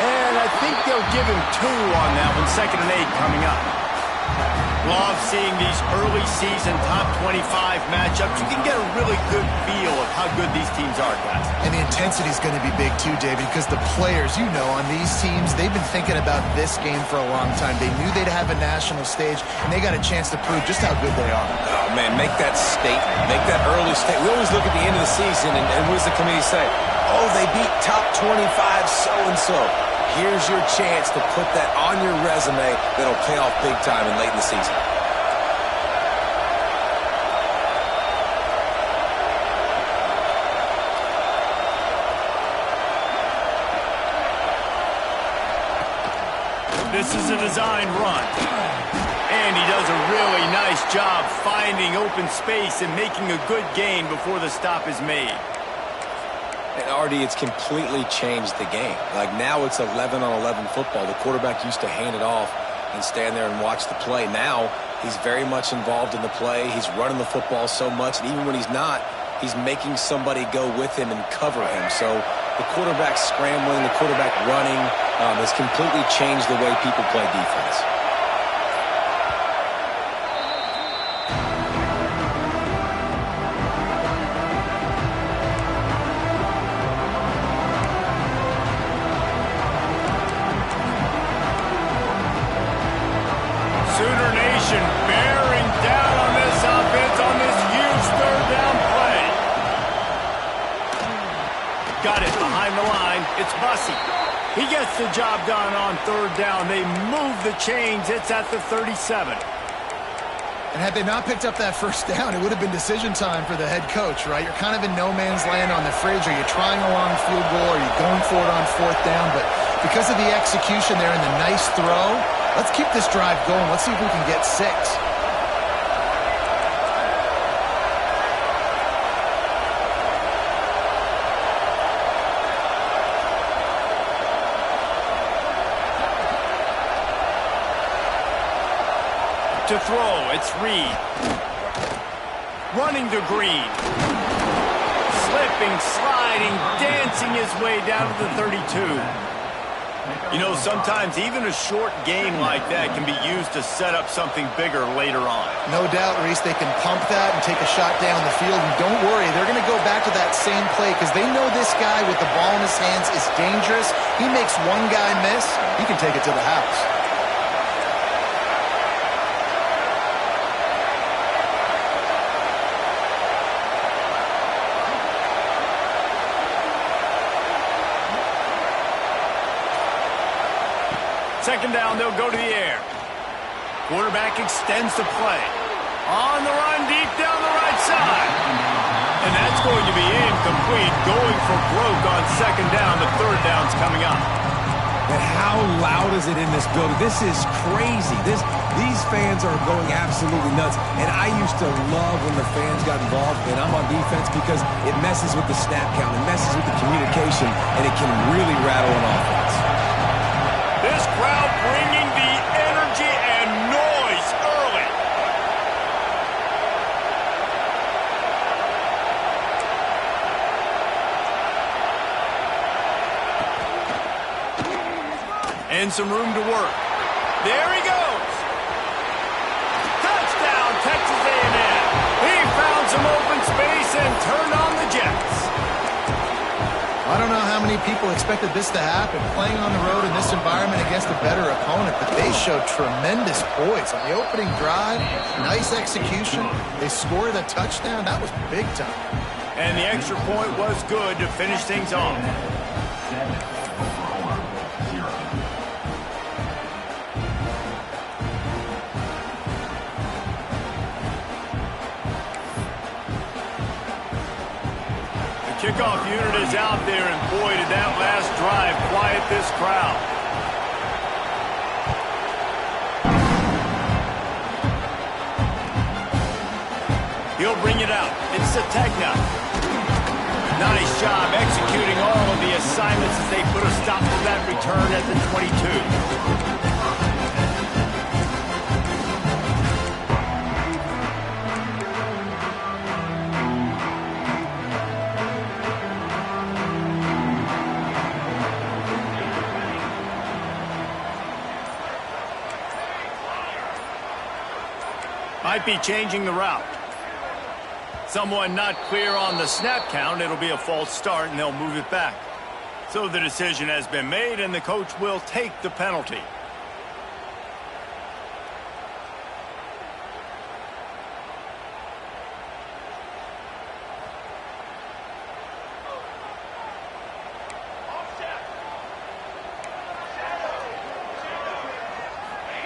And I think they'll give him 2 on that one, 2nd and 8 coming up. Love seeing these early season top 25 matchups. You can get a really good feel of how good these teams are, guys. And the intensity is going to be big too, David, because the players, you know, on these teams, they've been thinking about this game for a long time. They knew they'd have a national stage, and they got a chance to prove just how good they are. Oh, man, make that statement. Make that early statement. We always look at the end of the season, and what does the committee say? Oh, they beat top 25 so-and-so. Here's your chance to put that on your resume that'll pay off big time and late in the season. This is a design run. And he does a really nice job finding open space and making a good gain before the stop is made. And Artie, it's completely changed the game. Like now it's 11-on-11 football. The quarterback used to hand it off and stand there and watch the play. Now he's very much involved in the play. He's running the football so much, and even when he's not, he's making somebody go with him and cover him. So the quarterback scrambling, the quarterback running has completely changed the way people play defense. Sooner Nation bearing down on this offense on this huge 3rd down play. Got it behind the line. It's Bussey. He gets the job done on 3rd down. They move the chains. It's at the 37. And had they not picked up that 1st down, it would have been decision time for the head coach, right? You're kind of in no man's land on the fridge. Are you trying a long field goal? Are you going for it on 4th down? But because of the execution there and the nice throw, let's keep this drive going. Let's see if we can get 6. To throw, it's Reed. Running to Green. Slipping, sliding, dancing his way down to the 32. You know, sometimes even a short gain like that can be used to set up something bigger later on. No doubt, Reese, they can pump that and take a shot down the field. And don't worry, they're going to go back to that same play because they know this guy with the ball in his hands is dangerous. He makes one guy miss, he can take it to the house. Second down, they'll go to the air. Quarterback extends the play. On the run, deep down the right side. And that's going to be incomplete. Going for broke on 2nd down. The 3rd down's coming up. And how loud is it in this building? This is crazy. These fans are going absolutely nuts. And I used to love when the fans got involved, and I'm on defense because it messes with the snap count. It messes with the communication, and it can really rattle an offense. This crowd bringing the energy and noise early. And some room to work. There he goes. Touchdown, Texas A&M. He found some open space and turned on the Jets. I don't know how many people expected this to happen, playing on the road in this environment against a better opponent, but they showed tremendous poise on the opening drive. Nice execution. They scored a touchdown. That was big time. And the extra point was good to finish things off. Kickoff unit is out there, and boy, did that last drive quiet this crowd. He'll bring it out. It's Sategna. Nice job executing all of the assignments as they put a stop to that return at the 22. Might be changing the route. Someone not clear on the snap count. It'll be a false start, and they'll move it back. So the decision has been made, and the coach will take the penalty.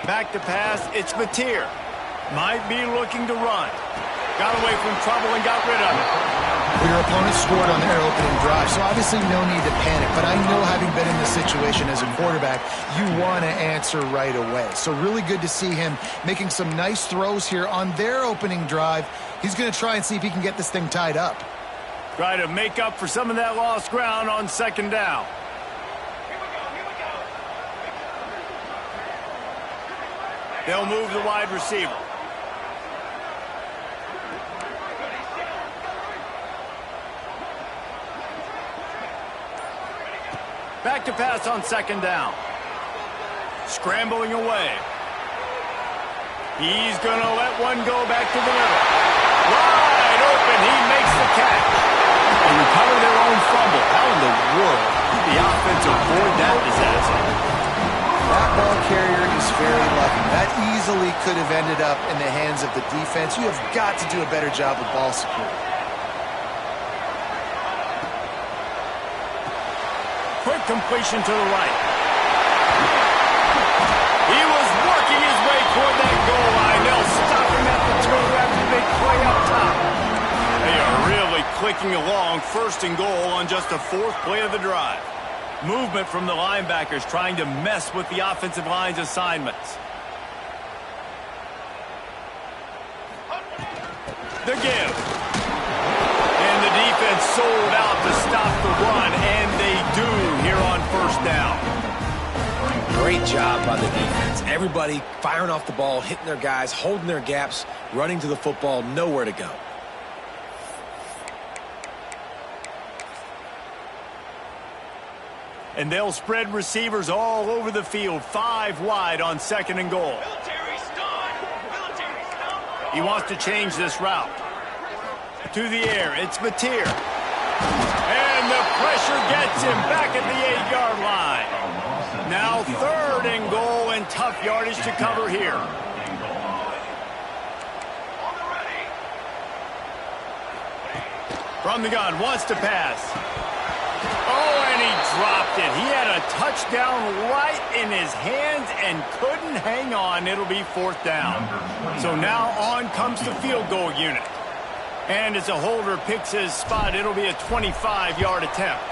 Back to pass, it's Mateer. Might be looking to run. Got away from trouble and got rid of it. Well, your opponent scored on their opening drive, so obviously no need to panic. But I know, having been in this situation as a quarterback, you want to answer right away. So really good to see him making some nice throws here on their opening drive. He's going to try and see if he can get this thing tied up. Try to make up for some of that lost ground on second down. They'll move the wide receiver. Back to pass on second down. Scrambling away. He's going to let one go back to the middle. Wide open. He makes the catch. They recover their own fumble. How in the world did the offense avoid that disaster? That ball carrier is very lucky. That easily could have ended up in the hands of the defense. You have got to do a better job of ball security. Quick completion to the right. He was working his way toward that goal line. They'll stop him at the 2 after they play up top. They are really clicking along, first and goal on just the 4th play of the drive. Movement from the linebackers trying to mess with the offensive line's assignments. The give. And the defense sold out to stop the run, and they do here on first down. Great job by the defense. Everybody firing off the ball, hitting their guys, holding their gaps, running to the football, nowhere to go. And they'll spread receivers all over the field, 5 wide on second and goal. He wants to change this route. To the air, it's Mateer. And the pressure gets him back at the 8-yard line. Now 3rd and goal, and tough yardage to cover here. From the gun, wants to pass. Oh, and he dropped it. He had a touchdown right in his hands and couldn't hang on. It'll be 4th down. So now on comes the field goal unit. And as a holder picks his spot, it'll be a 25-yard attempt.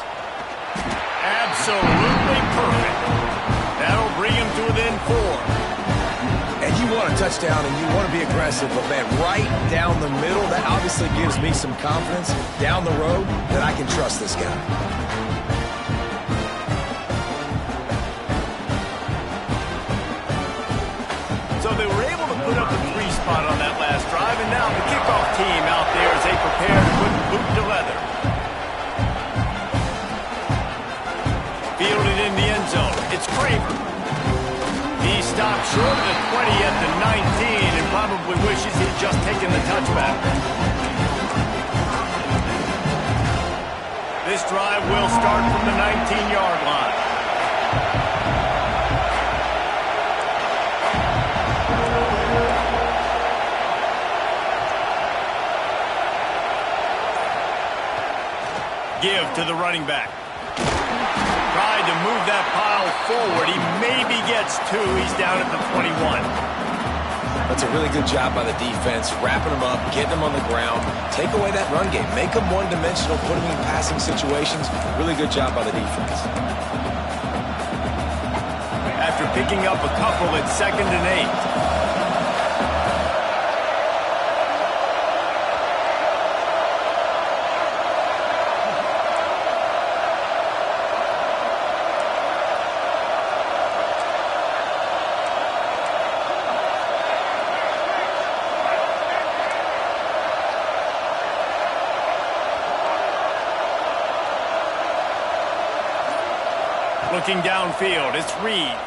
Absolutely perfect. That'll bring him to within 4. And you want a touchdown and you want to be aggressive, but man, right down the middle, that obviously gives me some confidence down the road that I can trust this guy. So they were able to put up a 3 spot on that last drive, and now the kickoff team out there as they prepare to put boot to leather. Fielded in the end zone. It's Craver. He stopped short of the 20 at the 19 and probably wishes he'd just taken the touchback. This drive will start from the 19-yard line. Give to the running back. Tried to move that pile forward. He maybe gets 2. He's down at the 21. That's a really good job by the defense, wrapping them up, getting them on the ground, take away that run game, make them one-dimensional, put them in passing situations. Really good job by the defense. After picking up a couple at 2nd and 8. Looking downfield, it's Reed.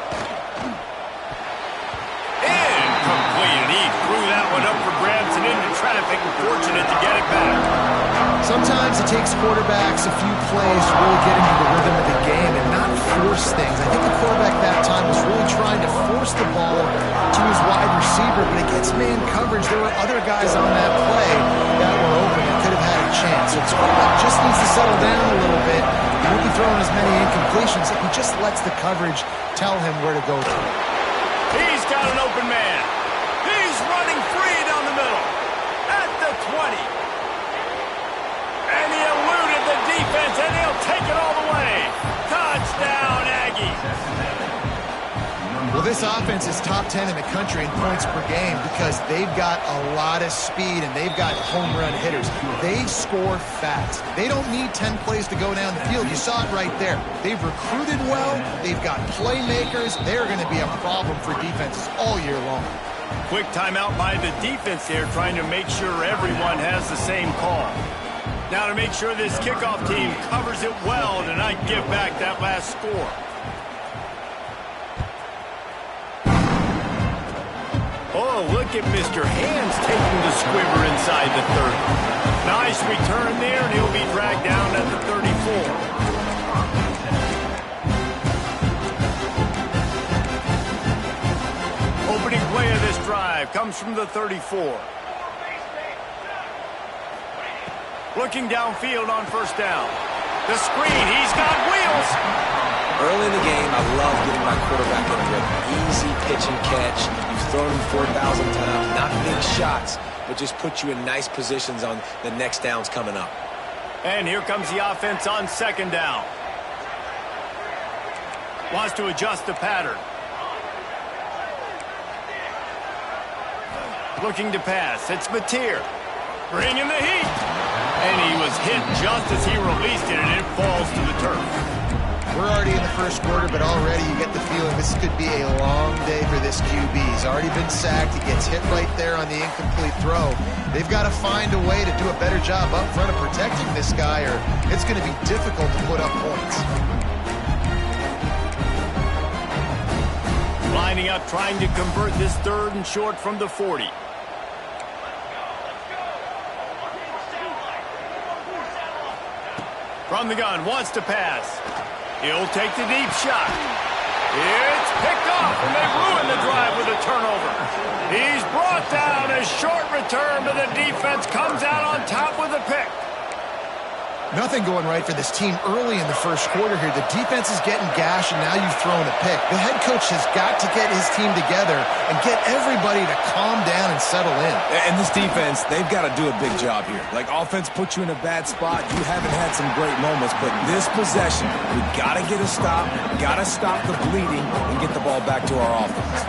Incomplete. He threw that one up for it into traffic and fortunate to get it back. Sometimes it takes quarterbacks a few plays to really get into the rhythm of the game and not force things. I think the quarterback that time was really trying to force the ball to his wide receiver, but against man coverage, there were other guys on that play that were open and could have had a chance. So the quarterback just needs to settle down a little bit. He won't be throwing as many incompletions if he just lets the coverage tell him where to go to. He's got an open man. He's running free down the middle at the 20. And he eluded the defense, and he'll take it all the way. Touchdown, Aggies. Well, this offense is top 10 in the country in points per game because they've got a lot of speed and they've got home run hitters. They score fast. They don't need 10 plays to go down the field. You saw it right there. They've recruited well. They've got playmakers. They're going to be a problem for defenses all year long. Quick timeout by the defense there, trying to make sure everyone has the same call. Now to make sure this kickoff team covers it well to not give back that last score. Oh, look at Mr. Hands taking the squibber inside the 30. Nice return there, and he'll be dragged down at the 34. Opening play of this drive comes from the 34. Looking downfield on first down. The screen, he's got wheels. Early in the game, I love getting my quarterback in a rhythm. Easy pitch and catch. You've thrown him 4,000 times. Not big shots, but just put you in nice positions on the next downs coming up. And here comes the offense on second down. Wants to adjust the pattern. Looking to pass. It's Mateer. Bringing the heat. And he was hit just as he released it, and it falls to the turf. We're already in the first quarter, but already you get the feeling this could be a long day for this QB. He's already been sacked. He gets hit right there on the incomplete throw. They've got to find a way to do a better job up front of protecting this guy, or it's going to be difficult to put up points. Lining up, trying to convert this third and short from the 40. From the gun, wants to pass. He'll take the deep shot. It's picked off, and they ruin the drive with a turnover. He's brought down. A short return, but the defense comes out on top with a pick. Nothing going right for this team early in the first quarter here. The defense is getting gashed, and now you've thrown a pick. The head coach has got to get his team together and get everybody to calm down and settle in. And this defense, they've got to do a big job here. Like, offense puts you in a bad spot. You haven't had some great moments, but this possession, we got to get a stop, got to stop the bleeding, and get the ball back to our offense.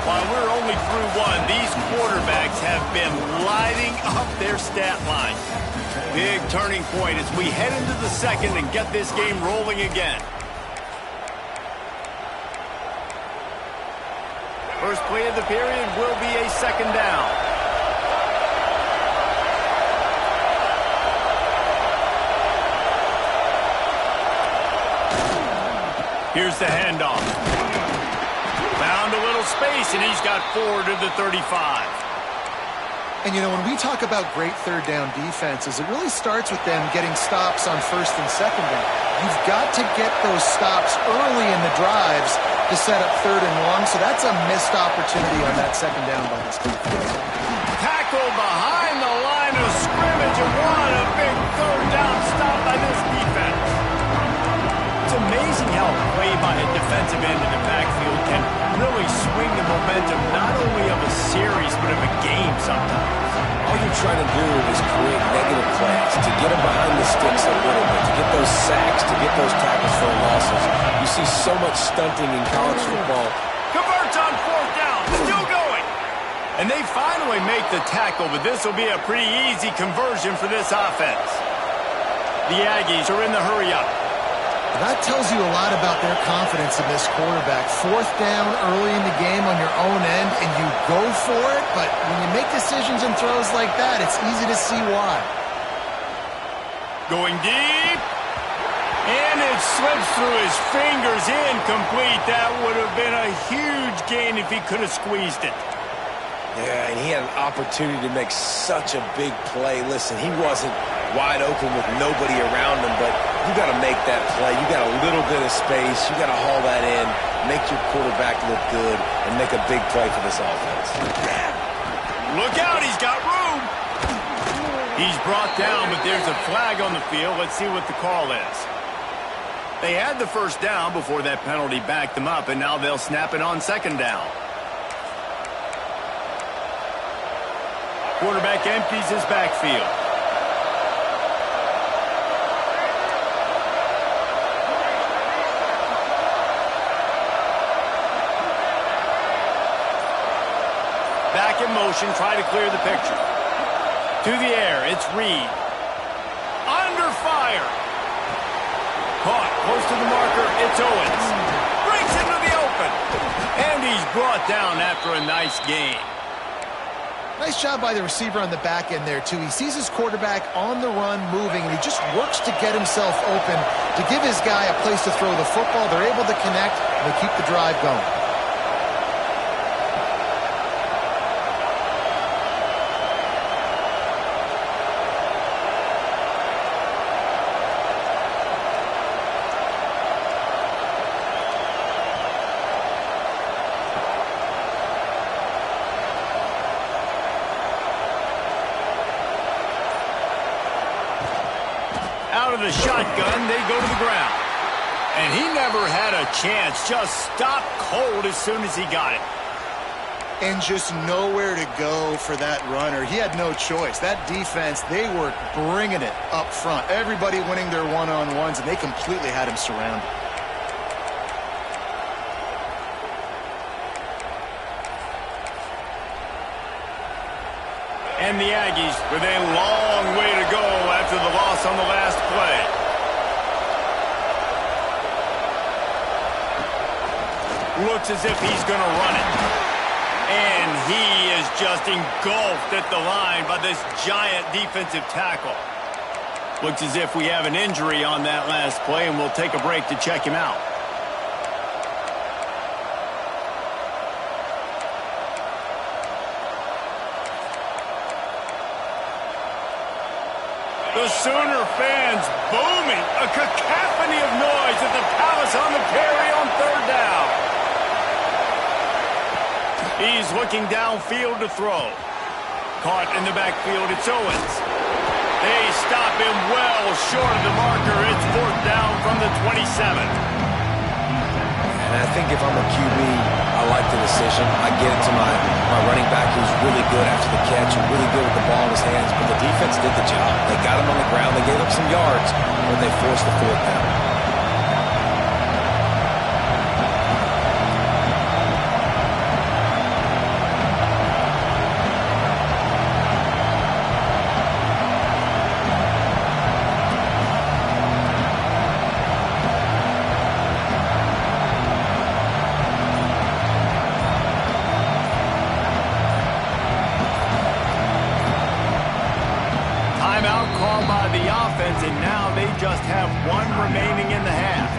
While we're only through one, these quarterbacks have been lighting up their stat line. Big turning point as we head into the second and get this game rolling again. First play of the period will be a second down. Here's the handoff. Found a little space, and he's got 4 to the 35. And, you know, when we talk about great third down defenses, it really starts with them getting stops on first and second down. You've got to get those stops early in the drives to set up third and long, so that's a missed opportunity on that second down by this defense. Tackle behind the line of scrimmage, and what a big third down stop by this defense. It's amazing how play by a defensive end in the backfield can really swing the momentum not only of a series but of a game sometimes. All you're trying to do is create negative plays, to get them behind the sticks a little bit, to get those sacks, to get those tackles for losses. You see so much stunting in college football. Converts on fourth down, still going. And they finally make the tackle, but this will be a pretty easy conversion for this offense. The Aggies are in the hurry-up. That tells you a lot about their confidence in this quarterback. Fourth down early in the game on your own end, and you go for it, but when you make decisions and throws like that, it's easy to see why. Going deep, and it slips through his fingers, incomplete. That would have been a huge gain if he could have squeezed it. Yeah, and he had an opportunity to make such a big play. Listen, he wasn't wide open with nobody around him, but you got to make that play. You got a little bit of space. You got to haul that in, make your quarterback look good, and make a big play for this offense. Look out, he's got room. He's brought down, but there's a flag on the field. Let's see what the call is. They had the first down before that penalty backed them up, and now they'll snap it on second down. Quarterback empties his backfield. Back in motion, try to clear the picture. To the air, it's Reed. Under fire. Caught, close to the marker, it's Owens. Breaks into the open. And he's brought down after a nice gain. Nice job by the receiver on the back end there, too. He sees his quarterback on the run moving, and he just works to get himself open to give his guy a place to throw the football. They're able to connect, and they keep the drive going. Out of the shotgun, they go to the ground. And he never had a chance. Just stopped cold as soon as he got it. And just nowhere to go for that runner. He had no choice. That defense, they were bringing it up front. Everybody winning their one-on-ones, and they completely had him surrounded. And the Aggies with a long way to go after the loss on the last play. Looks as if he's going to run it. And he is just engulfed at the line by this giant defensive tackle. Looks as if we have an injury on that last play, and we'll take a break to check him out. The Sooner fans booming, a cacophony of noise at the Palace on the carry on third down. He's looking downfield to throw. Caught in the backfield, it's Owens. They stop him well short of the marker. It's fourth down from the 27. And I think if I'm a QB, I like the decision. I get it to my running back who's really good after the catch and really good with the ball in his hands. But the defense did the job. They got him on the ground. They gave up some yards, but they forced the fourth down. Called by the offense, and now they just have one remaining in the half.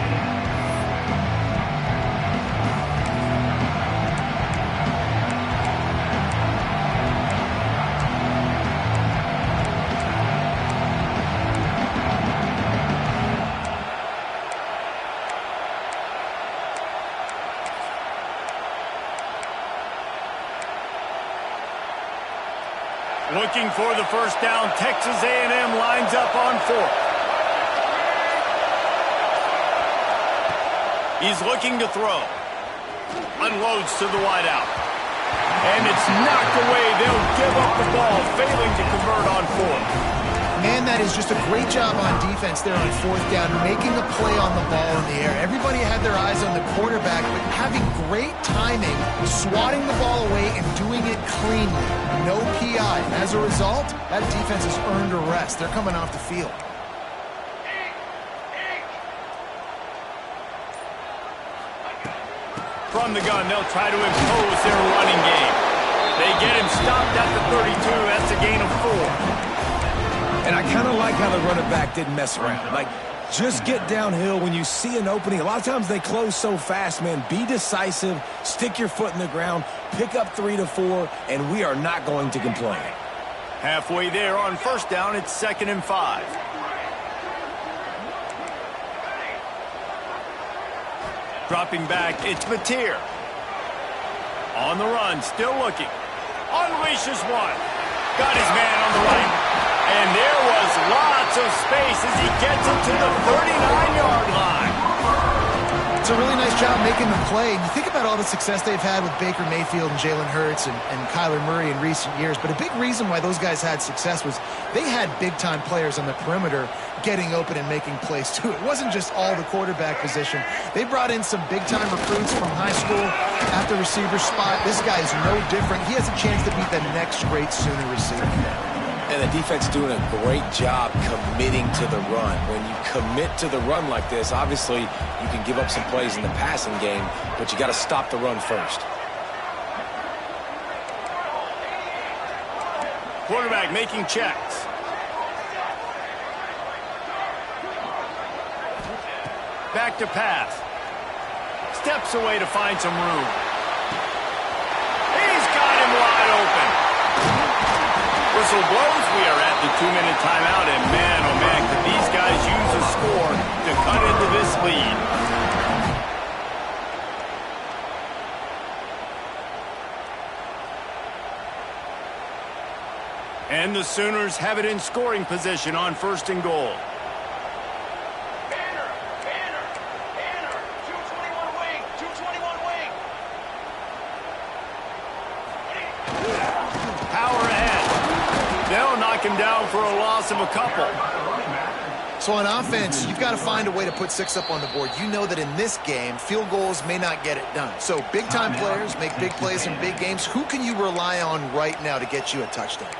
Looking for the first down, Texas A&M lines up on fourth. He's looking to throw. Unloads to the wideout. And it's knocked away. They'll give up the ball, failing to convert on fourth. Man, that is just a great job on defense there on fourth down, making a play on the ball in the air. Everybody had their eyes on the quarterback, but having great timing, swatting the ball away and doing it cleanly. No PI. And as a result, that defense has earned a rest. They're coming off the field. From the gun, they'll try to impose their running game. They get him stopped at the 32. That's a gain of 4. And I kind of like how the running back didn't mess around. Like, Just get downhill when you see an opening. A lot of times they close so fast, man. Be decisive, stick your foot in the ground, pick up 3 to 4, and we are not going to complain. Halfway there on first down, it's 2nd and 5. Dropping back, it's Mateer. On the run, still looking. Unleashes one. Got his man on the right. And there was lots of space as he gets it to the 39-yard line. It's a really nice job making the play. And you think about all the success they've had with Baker Mayfield and Jalen Hurts and Kyler Murray in recent years. But a big reason why those guys had success was they had big-time players on the perimeter getting open and making plays, too. It wasn't just all the quarterback position. They brought in some big-time recruits from high school at the receiver spot. This guy is no different. He has a chance to be the next great Sooner receiver. And the defense doing a great job committing to the run. When you commit to the run like this, obviously you can give up some plays in the passing game, but you got to stop the run first. Quarterback making checks. Back to pass. Steps away to find some room. He's got him wide open. Whistle blows. We are at the 2-minute timeout, and man, oh man, could these guys use a score to cut into this lead. And the Sooners have it in scoring position on 1st and goal. Him down for a loss of a couple. So on offense, you've got to find a way to put 6 up on the board. You know that in this game, field goals may not get it done. So big-time players make big plays in big games. Who can you rely on right now to get you a touchdown?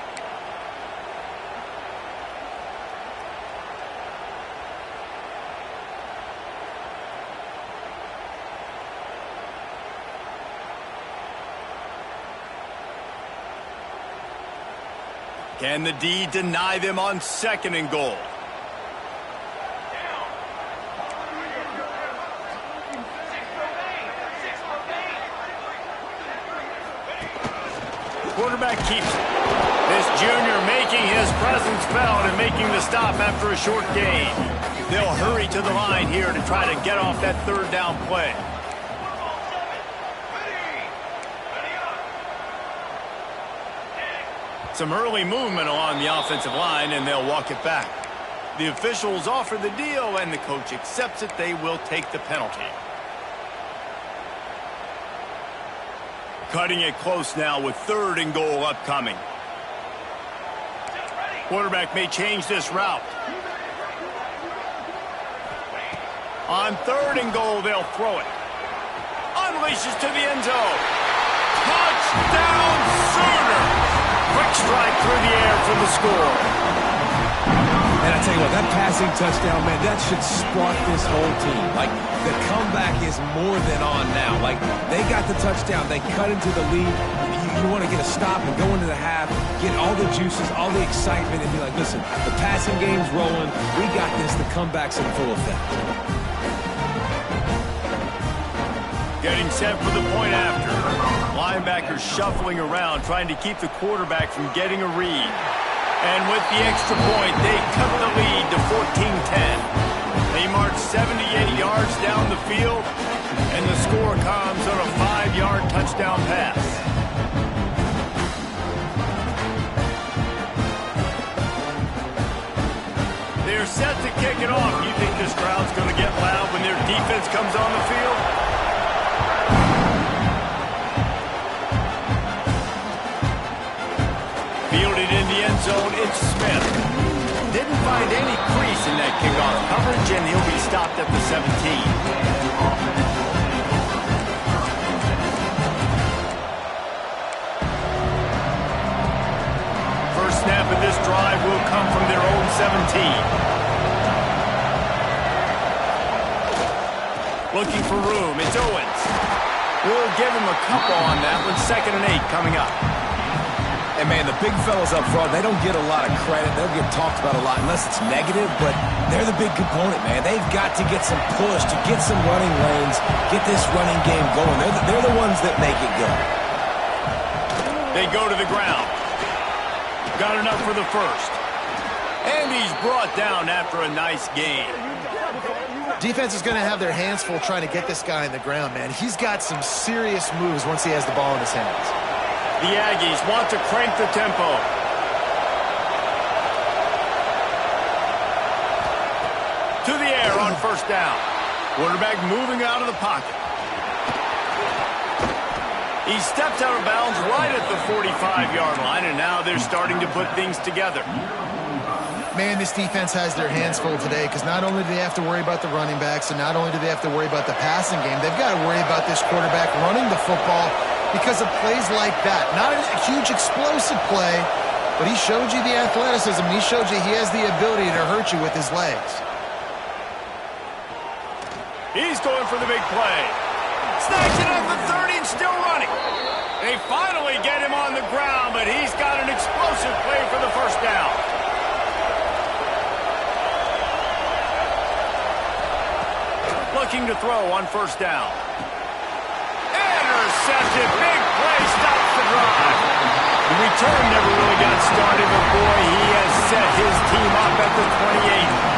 Can the D deny them on 2nd and goal? Quarterback keeps it. This junior making his presence felt and making the stop after a short gain. They'll hurry to the line here to try to get off that 3rd down play. Some early movement along the offensive line, and they'll walk it back. The officials offer the deal, and the coach accepts it. They will take the penalty. Cutting it close now with 3rd and goal upcoming. Quarterback may change this route. On 3rd and goal, they'll throw it. Unleashes to the end zone. Touchdown, Sooners! Quick strike through the air for the score. And I tell you what, that passing touchdown, man, that should spark this whole team. Like, the comeback is more than on now. Like, they got the touchdown. They cut into the lead. You want to get a stop and go into the half, get all the juices, all the excitement, and be like, listen, the passing game's rolling. We got this. The comeback's in full effect. Getting set for the point after. Linebackers shuffling around, trying to keep the quarterback from getting a read. And with the extra point, they cut the lead to 14-10. They march 78 yards down the field, and the score comes on a 5-yard touchdown pass. They're set to kick it off. You think this crowd's going to get loud when their defense comes on the field? Fielded in the end zone, it's Smith. Didn't find any crease in that kickoff coverage, and he'll be stopped at the 17. First snap of this drive will come from their own 17. Looking for room, it's Owens. We'll give him a couple on that one. 2nd and 8 coming up. And, man, the big fellas up front, they don't get a lot of credit. They'll get talked about a lot unless it's negative, but they're the big component, man. They've got to get some push, to get some running lanes, get this running game going. They're the ones that make it go. They go to the ground. Got enough for the first. And he's brought down after a nice gain. Defense is going to have their hands full trying to get this guy in the ground, man. He's got some serious moves once he has the ball in his hands. The Aggies want to crank the tempo. To the air on first down. Quarterback moving out of the pocket. He stepped out of bounds right at the 45-yard line, and now they're starting to put things together. Man, this defense has their hands full today because not only do they have to worry about the running backs and not only do they have to worry about the passing game, they've got to worry about this quarterback running the football because of plays like that. Not a huge explosive play, but he showed you the athleticism. He showed you he has the ability to hurt you with his legs. He's going for the big play. Snakes it up the 30 and still running. They finally get him on the ground, but he's got an explosive play for the first down. Looking to throw on first down. Intercepted. Big play stops the drive. The return never really got started, but boy, he has set his team up at the 28.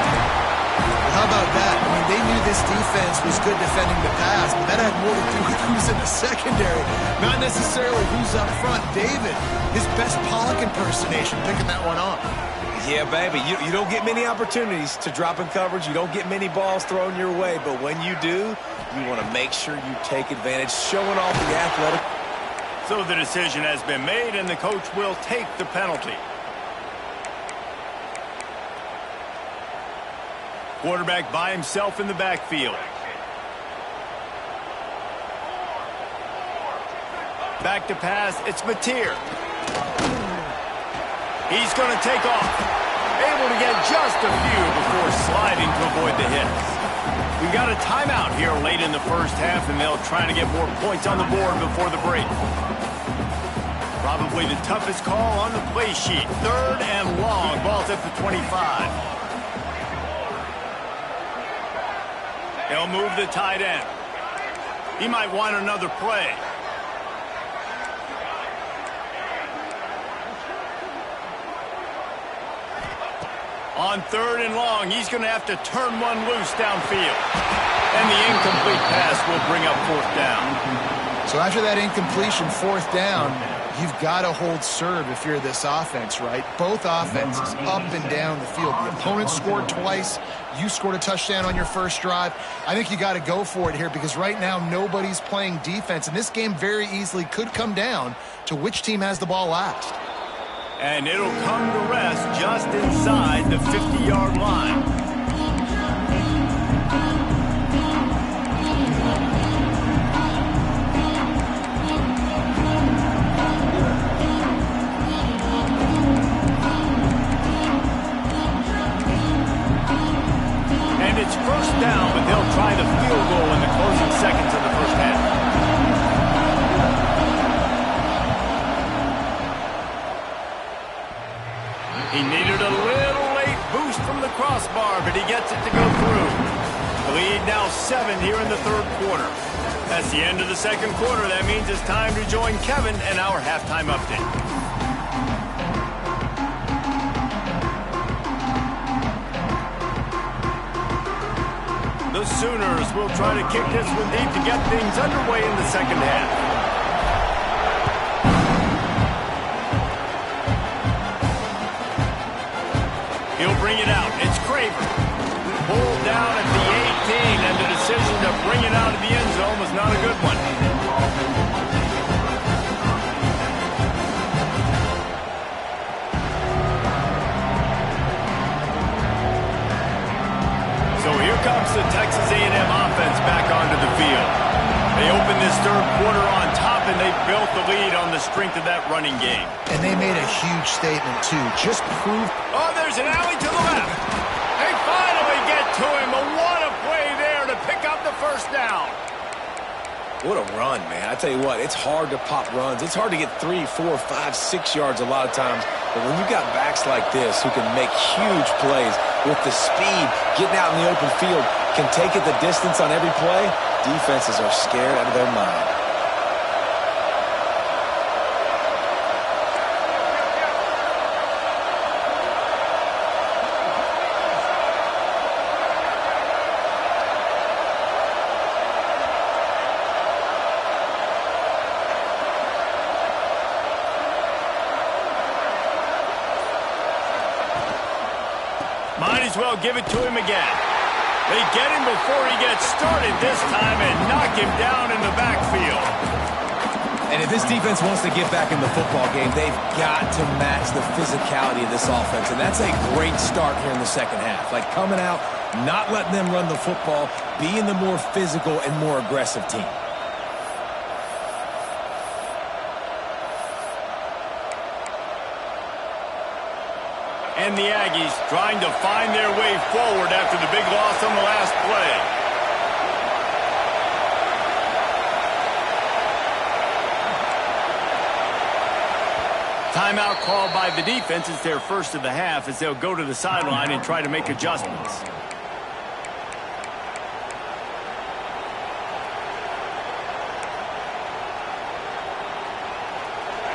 How about that? I mean, they knew this defense was good defending the pass, but that had more to do with who's in the secondary, not necessarily who's up front. David, his best Pollock impersonation, picking that one off. Yeah, baby, you don't get many opportunities to drop in coverage. You don't get many balls thrown your way, but when you do, you want to make sure you take advantage, showing off the athletic. So the decision has been made, and the coach will take the penalty. Quarterback by himself in the backfield. Back to pass, it's Mateer. He's going to take off. Able to get just a few before sliding to avoid the hits. We've got a timeout here late in the first half, and they'll try to get more points on the board before the break. Probably the toughest call on the play sheet. 3rd and long. Ball's at the 25. They'll move the tight end. He might want another play. On 3rd and long, he's going to have to turn one loose downfield. And the incomplete pass will bring up 4th down. So after that incompletion, 4th down, you've got to hold serve if you're this offense, right? Both offenses up and down the field. The opponent scored twice. You scored a touchdown on your first drive. I think you got to go for it here because right now nobody's playing defense. And this game very easily could come down to which team has the ball last. And it'll come to rest just inside the 50-yard line. And it's first down, but they'll try the field goal in the closing seconds of the first half. He needed a little late boost from the crossbar, but he gets it to go through. The lead now 7 here in the 3rd quarter. That's the end of the 2nd quarter. That means it's time to join Kevin and our halftime update. The Sooners will try to kick this one deep to get things underway in the 2nd half. He'll bring it out. It's Craver. Pulled down at the 18, and the decision to bring it out of the end zone was not a good one. So here comes the Texas A&M offense back onto the field. They opened this 3rd quarter on top, and they built the lead on the strength of that running game. And they made a huge statement, too. Just prove... Oh, there's an alley to the left. They finally get to him, but what a play there to pick up the first down. What a run, man. I tell you what, it's hard to pop runs. It's hard to get 3, 4, 5, 6 yards a lot of times. But when you've got backs like this who can make huge plays with the speed, getting out in the open field, can take it the distance on every play, defenses are scared out of their mind. Might as well give it to him again. They get him before he gets started this time and knock him down in the backfield. And if this defense wants to get back in the football game, they've got to match the physicality of this offense. And that's a great start here in the second half. Like coming out, not letting them run the football, being the more physical and more aggressive team. And the Aggies trying to find their way forward after the big loss on the last play. Timeout called by the defense. It's their first of the half as they'll go to the sideline and try to make adjustments.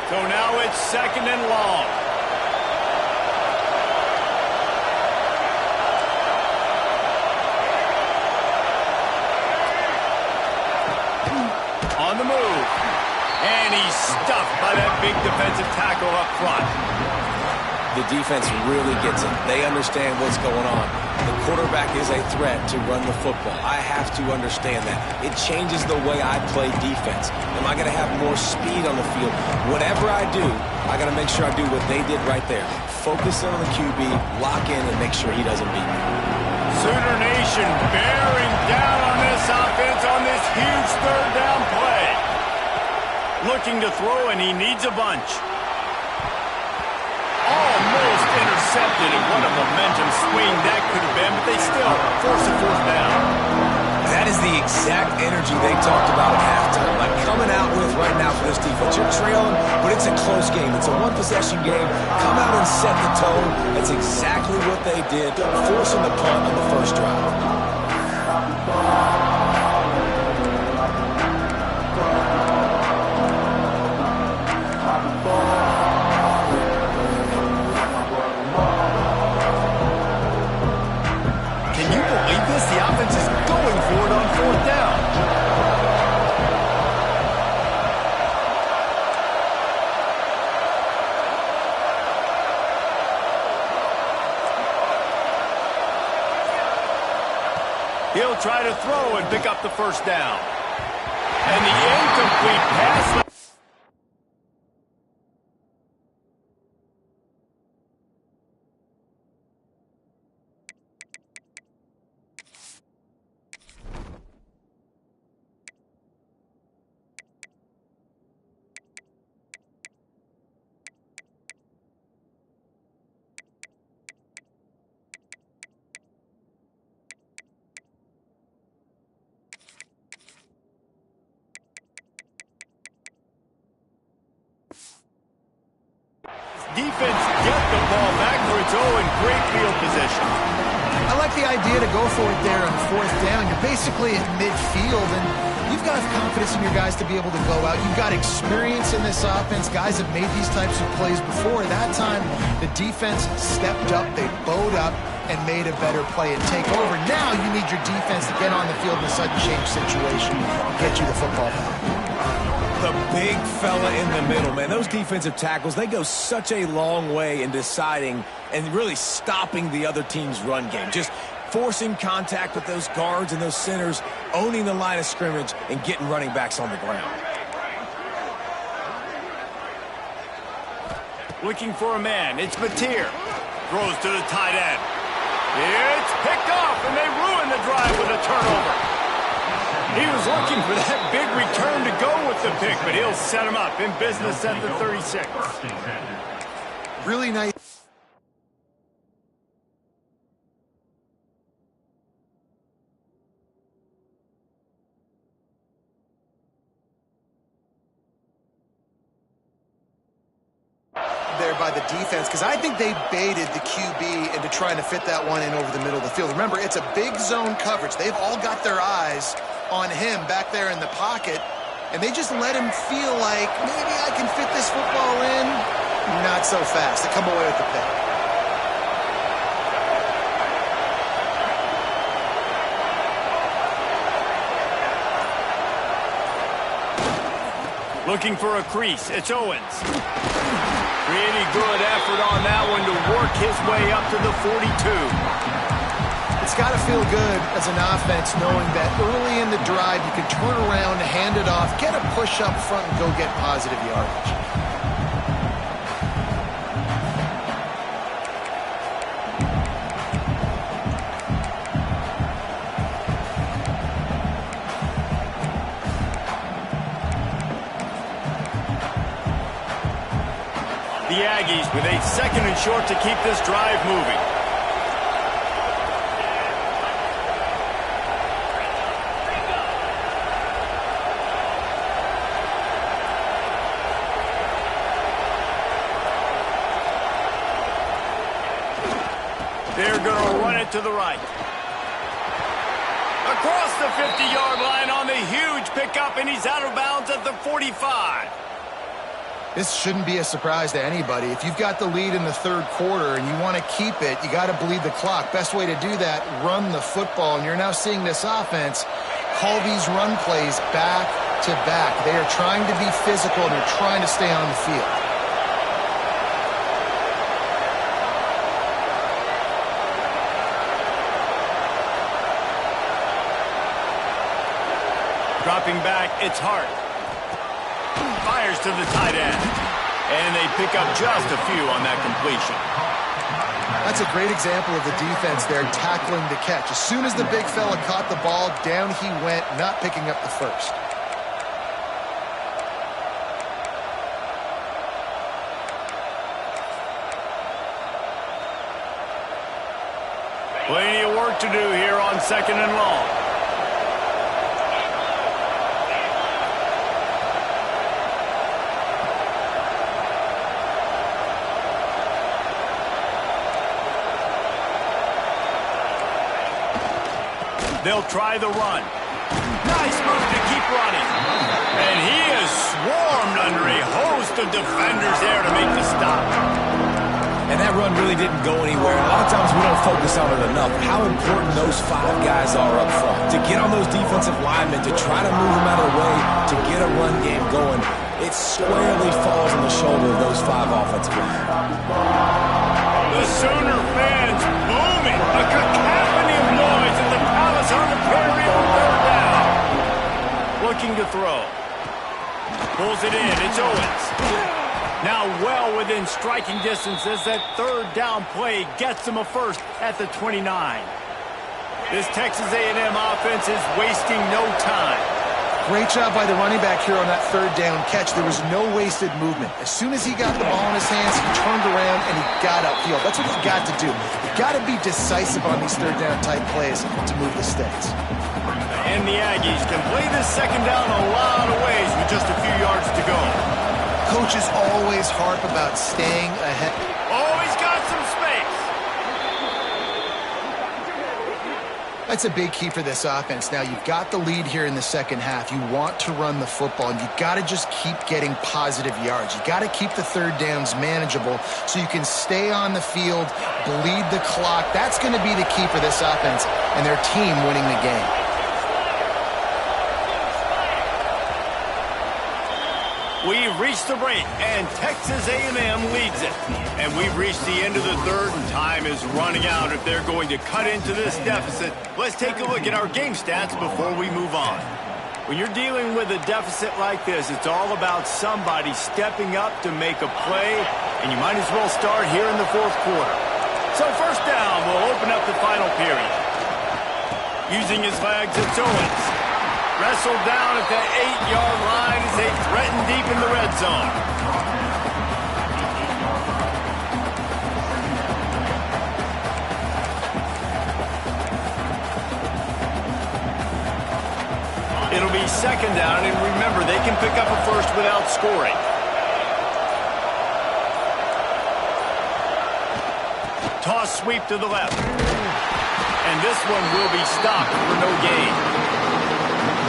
So now it's 2nd and long. On the move. And he's stuffed by that big defensive tackle up front. The defense really gets it. They understand what's going on. The quarterback is a threat to run the football. I have to understand that. It changes the way I play defense. Am I going to have more speed on the field? Whatever I do, I got to make sure I do what they did right there. Focus in on the QB, lock in, and make sure he doesn't beat me. Sooner Nation bearing down on this offense on this huge 3rd down play. Looking to throw, and he needs a bunch. Almost intercepted, and what a momentum swing that could have been, but they still force a 4th down. That is the exact energy they talked about at halftime. Like coming out with right now for this defense. You're trailing, but it's a close game. It's a one-possession game. Come out and set the tone. That's exactly what they did, forcing the punt on the first drive. The offense is going for it on 4th down. He'll try to throw and pick up the 1st down. And the incomplete pass. Defense get the ball back for its own great field position. I like the idea to go for it there on 4th down. You're basically at midfield, and you've got confidence in your guys to be able to go out. You've got experience in this offense. Guys have made these types of plays before. That time, the defense stepped up. They bowed up and made a better play and take over. Now you need your defense to get on the field in a sudden change situation and get you the football back. The big fella in the middle, man. Those defensive tackles, they go such a long way in deciding and really stopping the other team's run game. Just forcing contact with those guards and those centers, owning the line of scrimmage, and getting running backs on the ground. Looking for a man. It's Mateer. Throws to the tight end. It's picked off, and they ruin the drive with a turnover. He was looking for that big return to go with the pick, but he'll set him up in business at the 36. Really nice. by the defense because I think they baited the QB into trying to fit that one in over the middle of the field. Remember, it's a big zone coverage. They've all got their eyes on him back there in the pocket, and they just let him feel like maybe I can fit this football in. Not so fast. They come away with the pick. Looking for a crease. It's Owens. Pretty good effort on that one to work his way up to the 42. It's got to feel good as an offense knowing that early in the drive you can turn around, hand it off, get a push up front, and go get positive yardage. The Aggies with a 2nd and short to keep this drive moving. They're going to run it to the right. Across the 50-yard line on the huge pickup, and he's out of bounds at the 45. This shouldn't be a surprise to anybody. If you've got the lead in the third quarter and you want to keep it, you got to bleed the clock. Best way to do that, run the football. And you're now seeing this offense call these run plays back to back. They are trying to be physical, and they're trying to stay on the field. Dropping back, it's Hart. Fires to the tight end. And they pick up just a few on that completion. That's a great example of the defense there tackling the catch. As soon as the big fella caught the ball, down he went, not picking up the first. Plenty of work to do here on 2nd and long. They'll try the run. Nice move to keep running. And he is swarmed under a host of defenders there to make the stop. And that run really didn't go anywhere. A lot of times we don't focus on it enough. How important those 5 guys are up front. To get on those defensive linemen, to try to move them out of the way, to get a run game going, it squarely falls on the shoulder of those 5 offensive linemen. The Sooner fans booming. A cacophony of noise at the Palace on the Prairie on 3rd down. Looking to throw. Pulls it in. It's Owens. Now well within striking distance as that 3rd down play gets him a first at the 29. This Texas A&M offense is wasting no time. Great job by the running back here on that 3rd down catch. There was no wasted movement. As soon as he got the ball in his hands, he turned around and he got upfield. That's what you've got to do. You've got to be decisive on these 3rd down type plays to move the stakes. And the Aggies can play this 2nd down a lot of ways with just a few yards to go. Coaches always harp about staying ahead. Oh, he's got some space. That's a big key for this offense. Now, you've got the lead here in the second half. You want to run the football, and you've got to just keep getting positive yards. You've got to keep the 3rd downs manageable so you can stay on the field, bleed the clock. That's going to be the key for this offense and their team winning the game. We've reached the break, and Texas A&M leads it. And we've reached the end of the 3rd, and time is running out if they're going to cut into this deficit. Let's take a look at our game stats before we move on. When you're dealing with a deficit like this, it's all about somebody stepping up to make a play, and you might as well start here in the 4th quarter. So 1st down will open up the final period. Using his legs, it's Owens. Wrestled down at the 8-yard line as they threaten deep in the red zone. It'll be 2nd down, and remember, they can pick up a first without scoring. Toss sweep to the left. And this one will be stopped for no gain.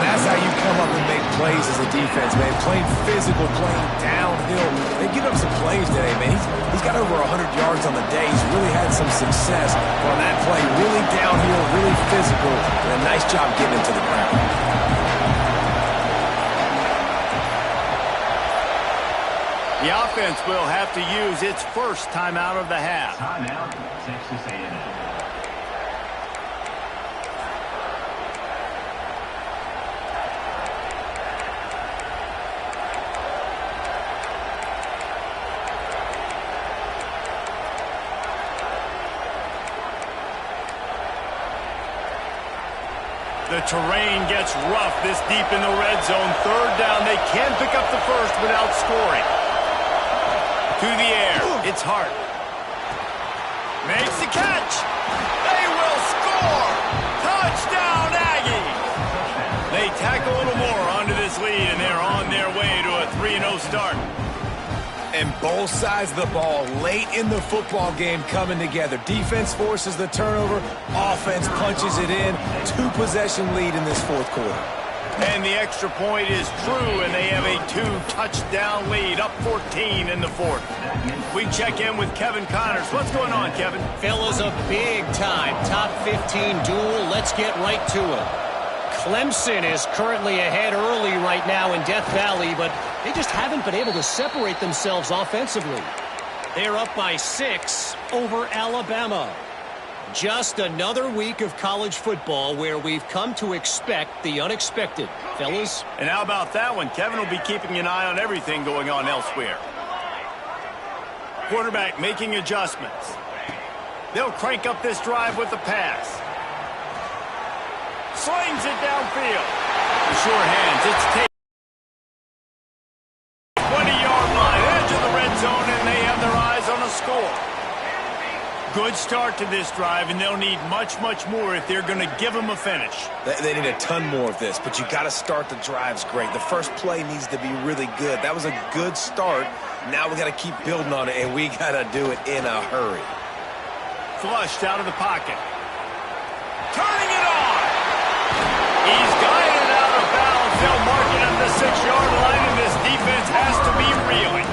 That's how you come up and make plays as a defense, man. Playing physical, playing downhill. They give him some plays today, man. He's got over 100 yards on the day. He's really had some success on that play. Really downhill, really physical, and a nice job getting him to the ground. The offense will have to use its first timeout of the half. Timeout, Texas A&M. The terrain gets rough this deep in the red zone. Third down, they can pick up the first without scoring. To the air, it's Hart. Makes the catch. They will score. Touchdown, Aggies. They tack a little more onto this lead, and they're on their way to a 3-0 start. And both sides of the ball late in the football game coming together. Defense forces the turnover. Offense punches it in. 2-possession lead in this fourth quarter. And the extra point is true, and they have a 2-touchdown lead, up 14 in the fourth. We check in with Kevin Connors. What's going on, Kevin? Fellas, a big-time top 15 duel. Let's get right to it. Clemson is currently ahead early right now in Death Valley, but they just haven't been able to separate themselves offensively. They're up by 6 over Alabama. Just another week of college football where we've come to expect the unexpected. Fellas? And how about that one? Kevin will be keeping an eye on everything going on elsewhere. Quarterback making adjustments. They'll crank up this drive with the pass. Slings it downfield. The sure hands. It's taken. 20-yard line, edge of the red zone, and they have their eyes on a score. Good start to this drive, and they'll need much, much more if they're going to give them a finish. They need a ton more of this, but you got to start the drives great. The first play needs to be really good. That was a good start. Now we got to keep building on it, and we got to do it in a hurry. Flushed out of the pocket. Turning it on. He's got it out of bounds. They'll mark it at the 6-yard line, and this defense has to be reeling.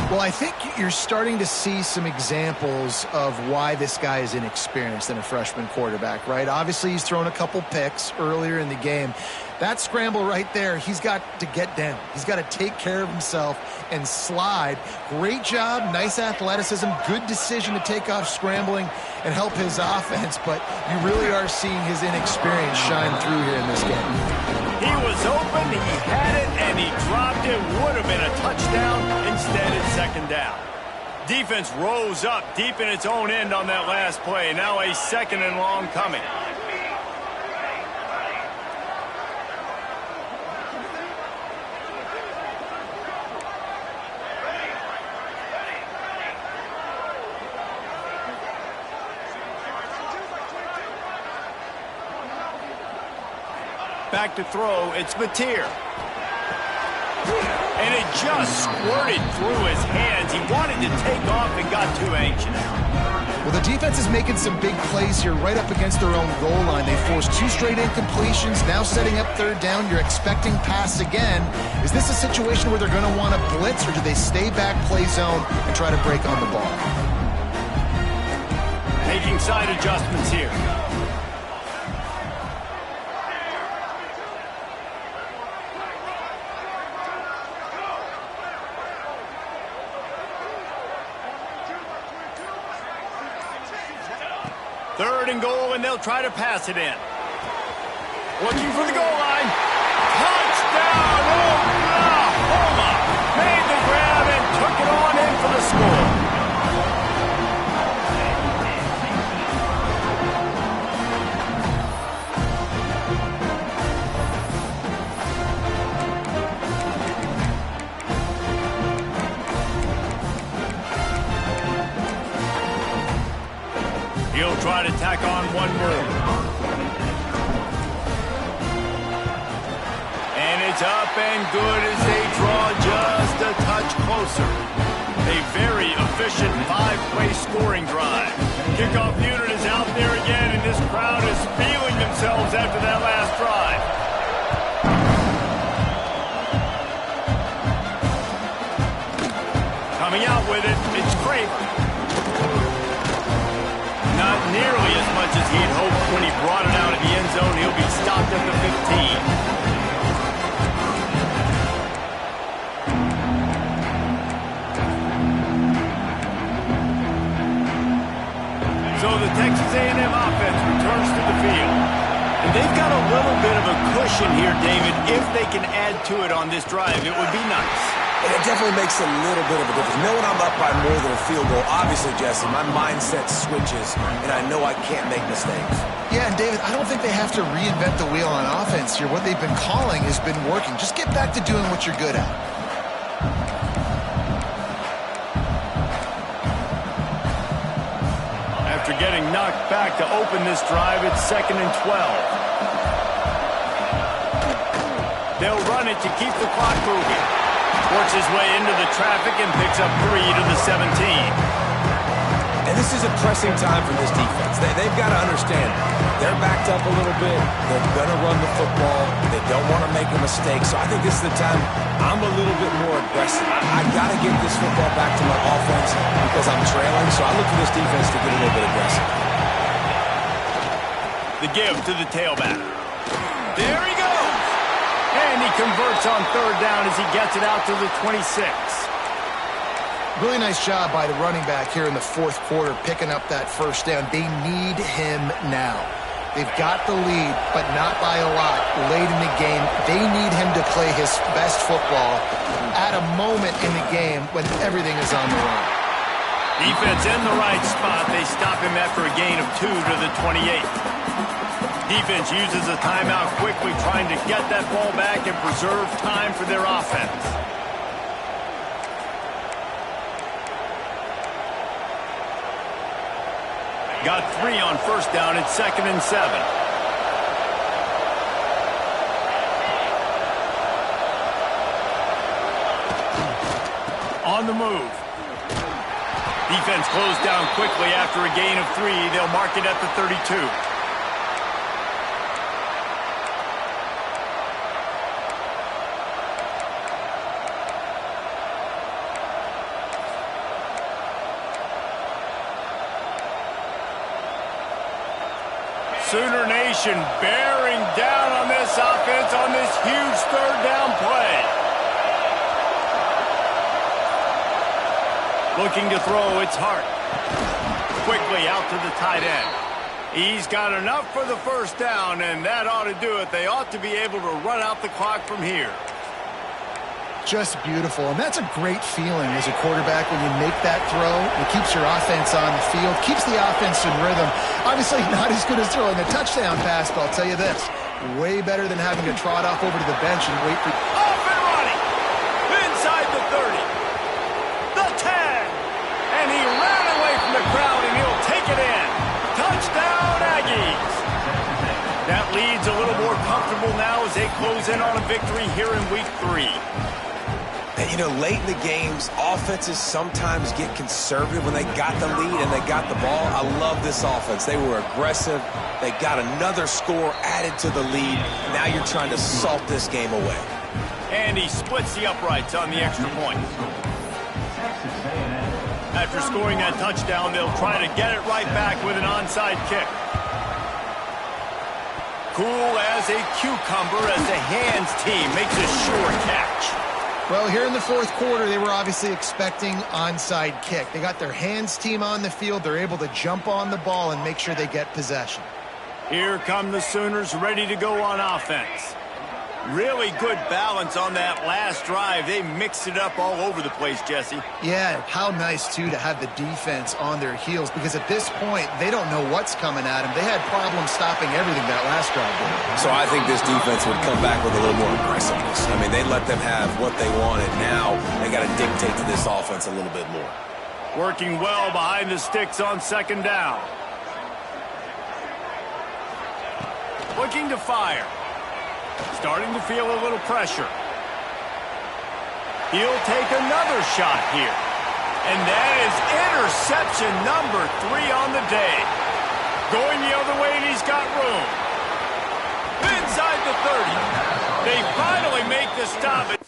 Well, I think you're starting to see some examples of why this guy is inexperienced in a freshman quarterback, right? Obviously, he's thrown a couple picks earlier in the game. That scramble right there, he's got to get down. He's got to take care of himself and slide. Great job, nice athleticism, good decision to take off scrambling and help his offense, but you really are seeing his inexperience shine through here in this game. He was open, he had it, and he dropped it. Would have been a touchdown. Instead, it's second down. Defense rose up deep in its own end on that last play. Now a 2nd and long coming. Back to throw, it's Mateer. And it just squirted through his hands. He wanted to take off and got too anxious. Well, the defense is making some big plays here right up against their own goal line. They forced 2 straight incompletions, now setting up 3rd down. You're expecting pass again. Is this a situation where they're going to want to blitz, or do they stay back, play zone, and try to break on the ball? Making side adjustments here. Third and goal, and they'll try to pass it in. Looking for the goal line. Touchdown, Oklahoma! Made the grab and took it on in for the score. He'll try to tack on one more. And it's up and good as they draw just a touch closer. A very efficient 5-play scoring drive. Kickoff unit is out there again, and this crowd is feeling themselves after that last drive. Coming out with it, it's Kramer. Not nearly as much as he'd hoped when he brought it out of the end zone. He'll be stopped at the 15. So the Texas A&M offense returns to the field. And they've got a little bit of a cushion here, David. If they can add to it on this drive, it would be nice. And it definitely makes a little bit of a difference. Knowing I'm up by more than a field goal, obviously, Jesse, my mindset switches, and I know I can't make mistakes. Yeah, and David, I don't think they have to reinvent the wheel on offense here. What they've been calling has been working. Just get back to doing what you're good at. After getting knocked back to open this drive, it's 2nd and 12. They'll run it to keep the clock moving. Works his way into the traffic and picks up 3 to the 17. And this is a pressing time for this defense. They've got to understand, they're backed up a little bit. They're going to run the football. They don't want to make a mistake. So I think this is the time I'm a little bit more aggressive. I got to get this football back to my offense because I'm trailing. So I look for this defense to get a little bit aggressive. The give to the tailback. There he goes. And he converts on 3rd down as he gets it out to the 26. Really nice job by the running back here in the 4th quarter, picking up that 1st down. They need him now. They've got the lead, but not by a lot late in the game. They need him to play his best football at a moment in the game when everything is on the run. Defense in the right spot. They stop him after a gain of 2 to the 28. Defense uses a timeout quickly, trying to get that ball back and preserve time for their offense. Got 3 on 1st down. It's 2nd and 7. On the move. Defense closed down quickly after a gain of 3. They'll mark it at the 32. Sooner Nation bearing down on this offense on this huge 3rd down play. Looking to throw, it's Hart. Quickly out to the tight end. He's got enough for the 1st down, and that ought to do it. They ought to be able to run out the clock from here. Just beautiful, and that's a great feeling as a quarterback when you make that throw. It keeps your offense on the field, keeps the offense in rhythm. Obviously not as good as throwing a touchdown pass, but I'll tell you this, way better than having to trot off over to the bench and wait for... Off and running! Inside the 30. The 10! And he ran away from the crowd, and he'll take it in. Touchdown, Aggies! That lead's a little more comfortable now as they close in on a victory here in Week 3. And, you know, late in the games, offenses sometimes get conservative when they got the lead and they got the ball. I love this offense. They were aggressive. They got another score added to the lead. Now you're trying to salt this game away. And he splits the uprights on the extra point. After scoring that touchdown, they'll try to get it right back with an onside kick. Cool as a cucumber as the hands team makes a sure catch. Well, here in the 4th quarter, they were obviously expecting onside kick. They got their hands team on the field. They're able to jump on the ball and make sure they get possession. Here come the Sooners ready to go on offense. Really good balance on that last drive. They mixed it up all over the place, Jesse. Yeah, how nice, too, to have the defense on their heels, because at this point, they don't know what's coming at them. They had problems stopping everything that last drive did. So I think this defense would come back with a little more aggressiveness. I mean, they let them have what they wanted. Now they got to dictate to this offense a little bit more. Working well behind the sticks on 2nd down. Looking to fire. Starting to feel a little pressure. He'll take another shot here. And that is interception number 3 on the day. Going the other way, and he's got room. Inside the 30. They finally make the stop.